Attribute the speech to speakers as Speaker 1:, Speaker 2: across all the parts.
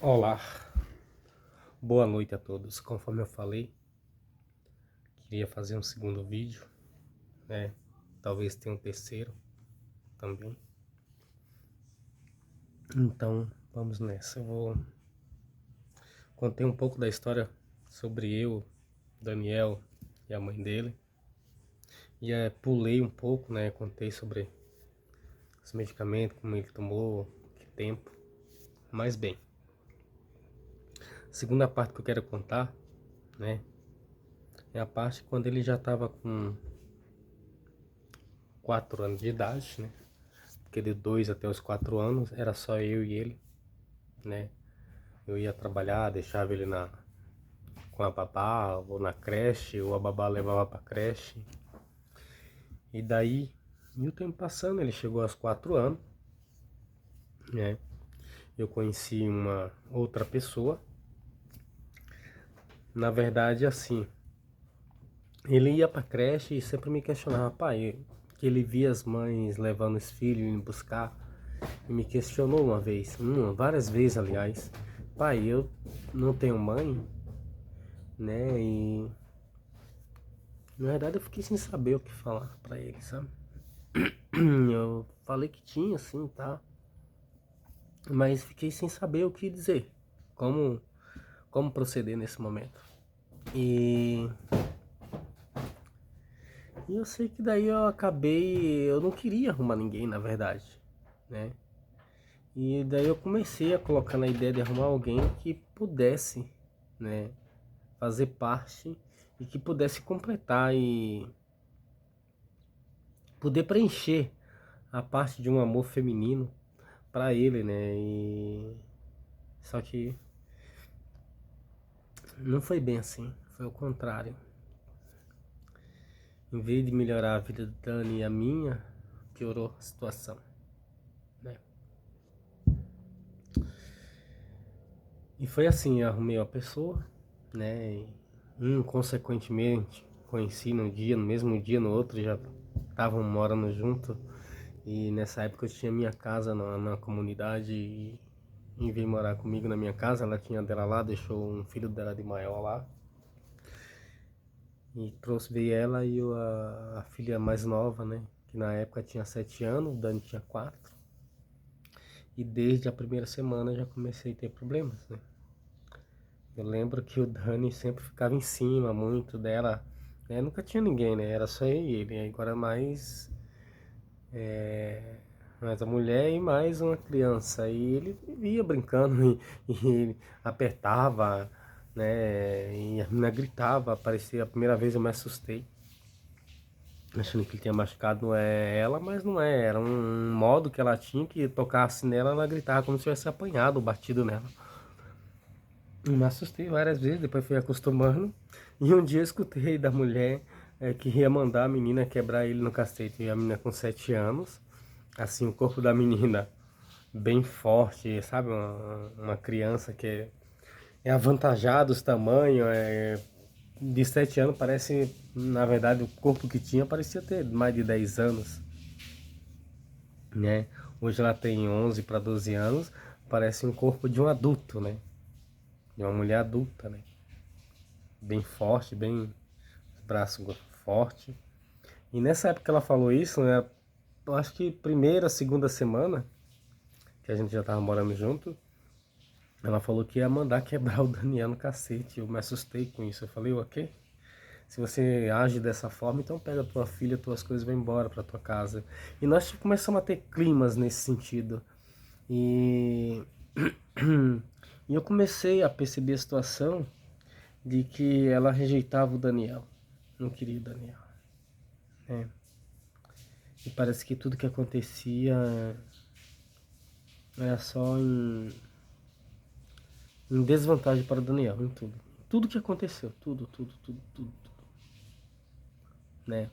Speaker 1: Olá, boa noite a todos. Conforme eu falei, queria fazer um segundo vídeo, né? Talvez tenha um terceiro também. Então, vamos nessa. Contei um pouco da história sobre eu, Daniel e a mãe dele. E pulei um pouco, né? Contei sobre os medicamentos, como ele tomou, que tempo. Mas bem, a segunda parte que eu quero contar, né? É a parte quando ele já estava com 4 anos de idade, né? Porque de 2 até os 4 anos era só eu e ele, né? Eu ia trabalhar, deixava ele com a babá, ou na creche, ou a babá levava pra creche. E daí, e o tempo passando, ele chegou aos 4 anos, né? Eu conheci uma outra pessoa. Na verdade, assim, ele ia pra creche e sempre me questionava, pai, que ele via as mães levando os filhos indo buscar. E me questionou uma vez, várias vezes aliás, pai, eu não tenho mãe, né? E na verdade eu fiquei sem saber o que falar pra ele, sabe? Eu falei que tinha sim, tá? Mas fiquei sem saber o que dizer, como, como proceder nesse momento. E, e eu sei que daí eu não queria arrumar ninguém, na verdade, né? E daí eu comecei a colocar na ideia de arrumar alguém que pudesse, né, fazer parte e que pudesse completar e poder preencher a parte de um amor feminino para ele, né? E só que não foi bem assim, foi o contrário. Em vez de melhorar a vida do Dani e a minha, piorou a situação, né? E foi assim, eu arrumei uma pessoa, né? E inconsequentemente conheci no mesmo dia, no outro já estavam morando junto. E nessa época eu tinha minha casa na comunidade e veio morar comigo na minha casa. Ela tinha dela lá, deixou um filho dela de maior lá. E veio ela e a filha mais nova, né? Que na época tinha 7 anos, o Dani tinha 4. E desde a primeira semana já comecei a ter problemas, né? Eu lembro que o Dani sempre ficava em cima muito dela, né? Nunca tinha ninguém, né? Era só eu e ele. Agora mais a mulher e mais uma criança. E ele vivia brincando e apertava, né? E a menina gritava. Parecia a primeira vez eu me assustei, achando que ele tinha machucado ela, mas não é. Era um modo que ela tinha que tocasse nela, ela gritava como se tivesse apanhado, batido nela. Eu me assustei várias vezes, depois fui acostumando. E um dia eu escutei da mulher que ia mandar a menina quebrar ele no cacete. E a menina com 7 anos, assim, o corpo da menina bem forte, sabe? Uma criança que é avantajado os tamanhos, de 7 anos parece, na verdade, o corpo que tinha parecia ter mais de 10 anos, né? Hoje ela tem 11 para 12 anos, parece um corpo de um adulto, né? De uma mulher adulta, né? Bem forte, bem braço forte. E nessa época que ela falou isso, né? Eu acho que primeira, segunda semana que a gente já tava morando junto, ela falou que ia mandar quebrar o Daniel no cacete. Eu me assustei com isso. Eu falei, ok, se você age dessa forma, então pega tua filha, tuas coisas e vai embora pra tua casa. E nós começamos a ter climas nesse sentido. E, e eu comecei a perceber a situação de que ela rejeitava o Daniel. Não queria o Daniel, né? E parece que tudo que acontecia era só em desvantagem para o Daniel, em tudo. Tudo que aconteceu, tudo, né?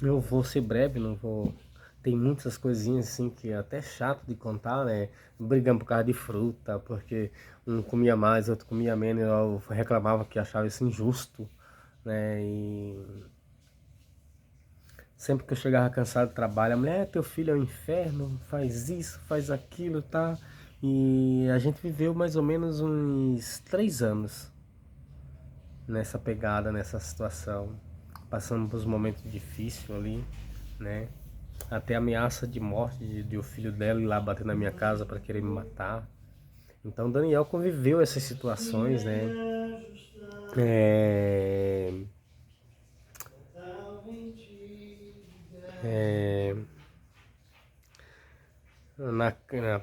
Speaker 1: Eu vou ser breve, não vou. Tem muitas coisinhas assim que é até chato de contar, né? Brigando por causa de fruta, porque um comia mais, outro comia menos, eu reclamava que achava isso injusto, né? E sempre que eu chegava cansado do trabalho, a mulher, teu filho é um inferno, faz isso, faz aquilo, tá? E a gente viveu mais ou menos uns 3 anos nessa pegada, nessa situação. Passando por uns momentos difíceis ali, né? Até ameaça de morte de o filho dela ir lá bater na minha casa para querer me matar. Então Daniel conviveu essas situações, né? É, é,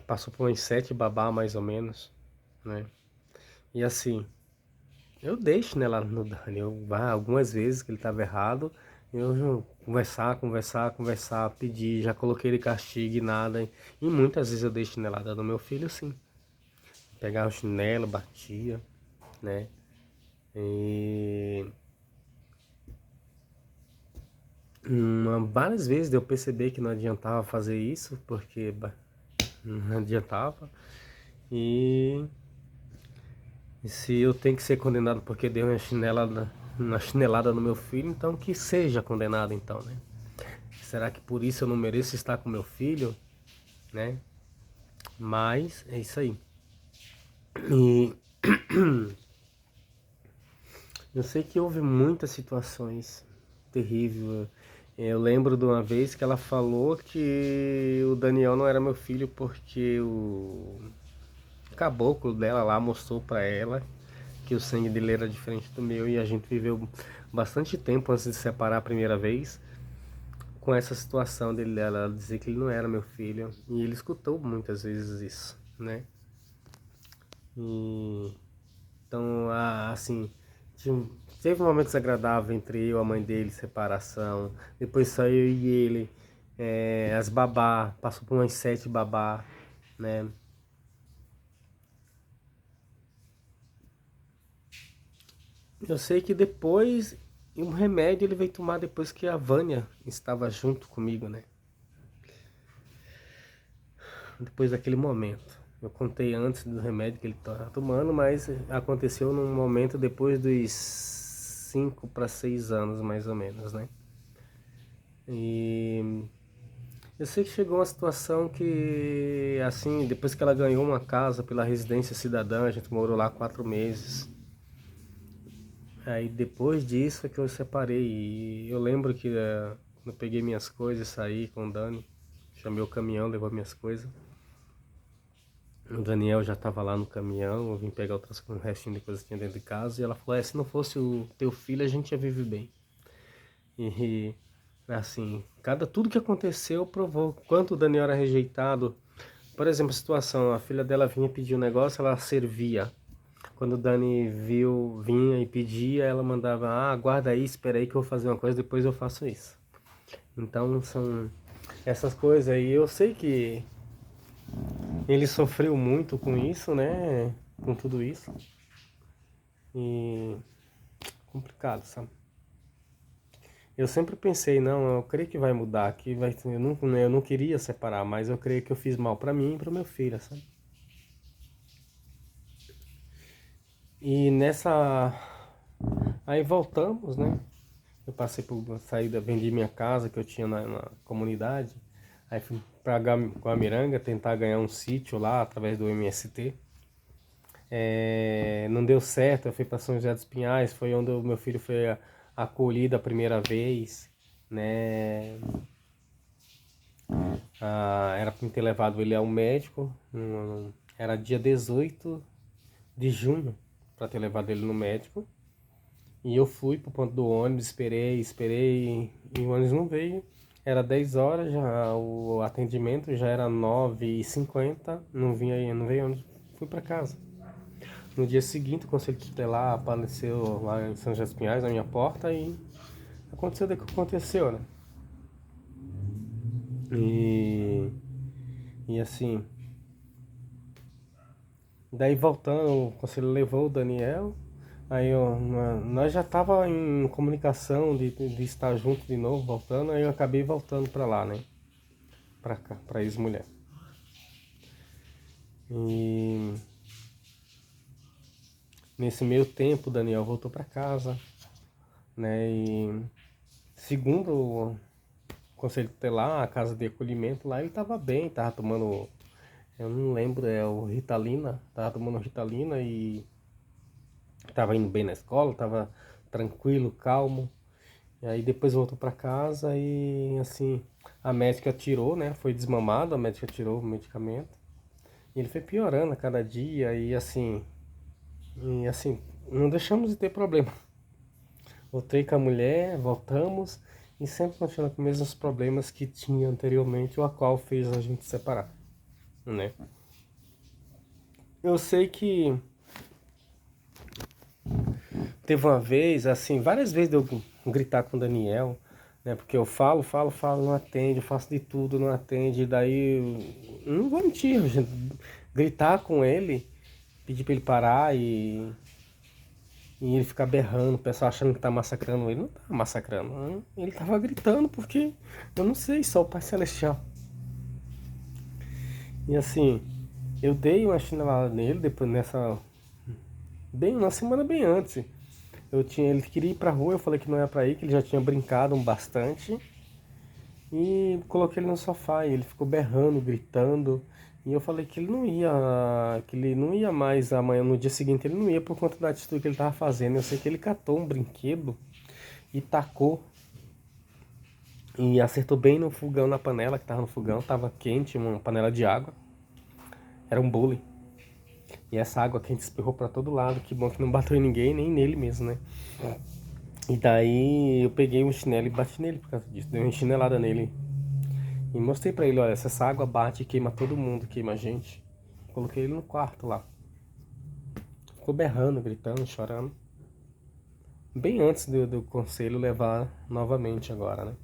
Speaker 1: passou por uns 7 babá mais ou menos, né? E assim, eu deixo, né, lá no Dani. Algumas vezes que ele estava errado, eu conversar, pedir, já coloquei ele castigo e nada. E muitas vezes eu dei chinelada no meu filho, sim. Pegava o chinelo, batia, né? E várias vezes eu percebi que não adiantava fazer isso, porque não adiantava. E, e se eu tenho que ser condenado porque dei uma chinelada no meu filho, então que seja condenado então, né? Será que por isso eu não mereço estar com meu filho, né? Mas é isso aí. E eu sei que houve muitas situações terríveis. Eu lembro de uma vez que ela falou que o Daniel não era meu filho porque o caboclo dela lá mostrou pra ela que o sangue dele era diferente do meu e a gente viveu bastante tempo antes de se separar a primeira vez com essa situação dele, ela dizer que ele não era meu filho e ele escutou muitas vezes isso, né? E, então, assim, teve um momento desagradável entre eu e a mãe dele, separação. Depois saiu eu e ele, as babá, passou por umas 7 babá, né? Eu sei que depois, um remédio ele veio tomar depois que a Vânia estava junto comigo, né? Depois daquele momento. Eu contei antes do remédio que ele estava tomando, mas aconteceu num momento depois dos 5 para 6 anos, mais ou menos, né? E eu sei que chegou uma situação que, assim, depois que ela ganhou uma casa pela residência cidadã, a gente morou lá 4 meses. Aí depois disso é que eu separei. E eu lembro que quando eu peguei minhas coisas, saí com o Dani, chamei o caminhão, levou minhas coisas. O Daniel já estava lá no caminhão, eu vim pegar um restinho de coisas que tinha dentro de casa. E ela falou, se não fosse o teu filho, a gente ia viver bem. E assim, tudo que aconteceu provou quanto o Daniel era rejeitado. Por exemplo, a situação, a filha dela vinha pedir um negócio, ela servia. Quando o Dani vinha e pedia, ela mandava, guarda aí, espera aí que eu vou fazer uma coisa, depois eu faço isso. Então são essas coisas aí. Eu sei que ele sofreu muito com isso, né? Com tudo isso. E complicado, sabe? Eu sempre pensei, não, eu creio que vai mudar, eu não queria separar, mas eu creio que eu fiz mal pra mim e pro meu filho, sabe? E aí voltamos, né? Eu passei por saída, vendi minha casa que eu tinha na comunidade. Aí fui pra Guamiranga tentar ganhar um sítio lá através do MST. Não deu certo, eu fui para São José dos Pinhais, foi onde o meu filho foi acolhido a primeira vez, né? Era para ter levado ele ao médico, era dia 18 de junho para ter levado ele no médico. E eu fui pro ponto do ônibus, esperei, e o ônibus não veio. Era 10 horas, já o atendimento já era 9h50, não veio ônibus, fui para casa. No dia seguinte, o conselho tutelar apareceu lá em São José dos Pinhais, na minha porta, e aconteceu o que aconteceu, né? E, e assim, daí voltando, o conselho levou o Daniel, aí nós já tava em comunicação de estar junto de novo, voltando, aí eu acabei voltando pra lá, né? Pra cá, pra ex-mulher. E nesse meio tempo, o Daniel voltou pra casa, né? E segundo o conselho tutelar, a casa de acolhimento lá, ele tava bem, tava tomando Eu não lembro, é o Ritalina. Tava tomando Ritalina e tava indo bem na escola, tava tranquilo, calmo. E aí depois voltou pra casa e assim, a médica tirou, né? Foi desmamado, a médica tirou o medicamento. E ele foi piorando a cada dia e assim, não deixamos de ter problema. Voltei com a mulher, voltamos e sempre continuando com os mesmos problemas que tinha anteriormente, o a qual fez a gente separar, né? Eu sei que teve uma vez, assim, várias vezes eu gritar com o Daniel, né? Porque eu falo, não atende, eu faço de tudo, não atende, daí não vou mentir, gente, gritar com ele, pedir pra ele parar e ele ficar berrando, o pessoal achando que tá massacrando ele. Não tava massacrando, ele tava gritando porque eu não sei, só o Pai Celestial. E assim, eu dei uma chinelada nele depois nessa. Bem, uma semana bem antes. Ele queria ir pra rua, eu falei que não ia pra ir, que ele já tinha brincado bastante. E coloquei ele no sofá e ele ficou berrando, gritando. E eu falei que ele não ia mais amanhã, no dia seguinte ele não ia por conta da atitude que ele tava fazendo. Eu sei que ele catou um brinquedo e tacou e acertou bem no fogão, na panela que tava no fogão, tava quente, uma panela de água. Era um bule. E essa água quente espirrou pra todo lado. Que bom que não bateu em ninguém, nem nele mesmo, né? E daí eu peguei um chinelo e bati nele por causa disso. Dei uma chinelada nele. E mostrei pra ele, olha, se essa água bate e queima todo mundo, queima a gente. Coloquei ele no quarto lá. Ficou berrando, gritando, chorando. Bem antes do conselho levar novamente agora, né?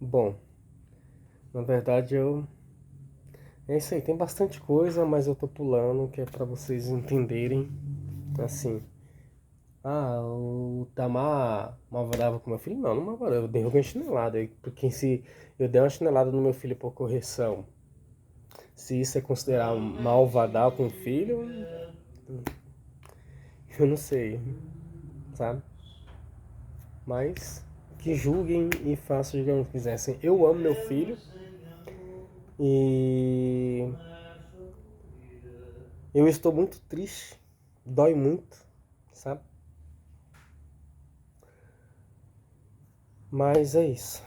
Speaker 1: Bom, na verdade é isso aí, tem bastante coisa, mas eu tô pulando, que é pra vocês entenderem, assim. Ah, o Tamar malvadava com meu filho? Não, não malvadava, eu dei uma chinelada. Porque se eu der uma chinelada no meu filho por correção, se isso é considerar malvadar com o filho, eu não sei, sabe? Mas que julguem e façam o que quisessem. Eu amo meu filho e eu estou muito triste, dói muito, sabe? Mas é isso.